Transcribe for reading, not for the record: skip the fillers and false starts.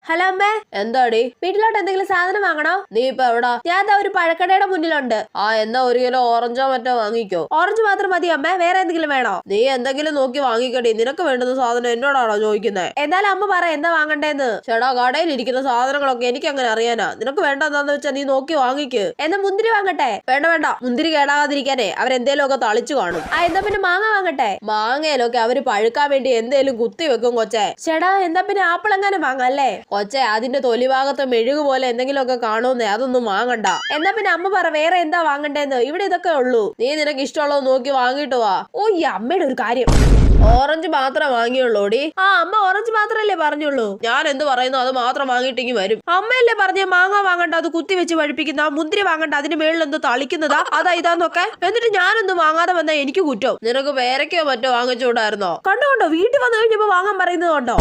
Hello അമ്മേ. എന്താടി വീട്ടിലോട്ട് എന്തെങ്കിലും സാധനം വാങ്ങണോ? നീ ഇപ്പൊ എവിടാ? ഞാൻ ഒരു പഴക്കടയുടെ മുന്നിലുണ്ട്. എന്നാ 1 കിലോ ഓറഞ്ചോ മറ്റോ വാങ്ങിക്കോ. ഓറഞ്ച് മാത്രം മതി അമ്മേ, വേറെ എന്തെങ്കിലും വേണോ? നീ എന്തെങ്കിലും നോക്കി വാങ്ങിക്കടി. നിനക്ക് വേണ്ടുന്ന സാധനം എന്നോടാണോ ചോദിക്കുന്നത്? എന്തായാലും അമ്മ പറ എന്താ വാങ്ങണ്ടേന്ന്. ചേട്ടാ, കടയിൽ ഇരിക്കുന്ന സാധനങ്ങളൊക്കെ എനിക്ക് അങ്ങനെ അറിയാനാ. നിനക്ക് വേണ്ടെന്താന്ന് വെച്ചാ നീ നോക്കി വാങ്ങിക്ക്. എന്നാ മുന്തിരി വാങ്ങട്ടെ? വേണ്ട വേണ്ട, മുന്തിരി കേടാകാതിരിക്കാനേ അവരെന്തേലും ഒക്കെ തളിച്ചു കാണും. എന്താ പിന്നെ മാങ്ങ വാങ്ങട്ടെ? മാങ്ങയിലൊക്കെ അവര് പഴുക്കാൻ വേണ്ടി എന്തേലും കുത്തി വെക്കും കൊച്ചേ. ചേട്ടാ, എന്താ പിന്നെ ആപ്പിൾ എങ്ങാനും വാങ്ങല്ലേ? കൊച്ചെ, അതിന്റെ തൊലിഭാഗത്ത് മെഴുകു പോലെ എന്തെങ്കിലുമൊക്കെ കാണുന്നേ, അതൊന്നും വാങ്ങണ്ട. എന്നാ പിന്നെ അമ്മ പറ വേറെ എന്താ വാങ്ങണ്ടേന്ന്. ഇവിടെ ഇതൊക്കെ ഉള്ളൂ. നീ നിനക്ക് ഇഷ്ടമുള്ളത് നോക്കി വാങ്ങിട്ട് വാ. ഓ, ഈ അമ്മയുടെ ഒരു കാര്യം. ഓറഞ്ച് മാത്രമേ വാങ്ങിയുള്ളൂടി. അമ്മ ഓറഞ്ച് മാത്രല്ലേ പറഞ്ഞുള്ളൂ. ഞാൻ എന്ത് പറയുന്നു അത് മാത്രം വാങ്ങിയിട്ടെങ്കി വരും. അമ്മയല്ലേ പറഞ്ഞ മാങ്ങ വാങ്ങണ്ട, അത് കുത്തി വെച്ച് പഴിപ്പിക്കുന്ന. മുന്തിരി വാങ്ങണ്ട, അതിന് മേളിൽ എന്തോ തളിക്കുന്നതാ, അതാ ഇതാന്നൊക്കെ. എന്നിട്ട് ഞാനൊന്നും വാങ്ങാതെ വന്നാ എനിക്ക് കുറ്റം. നിനക്ക് പേരക്കോ മറ്റോ വാങ്ങിച്ചുകൂടായിരുന്നോ? കണ്ടോ വീട്ടിൽ വന്നു കഴിഞ്ഞപ്പോ വാങ്ങാൻ പറയുന്നത് കണ്ടോ?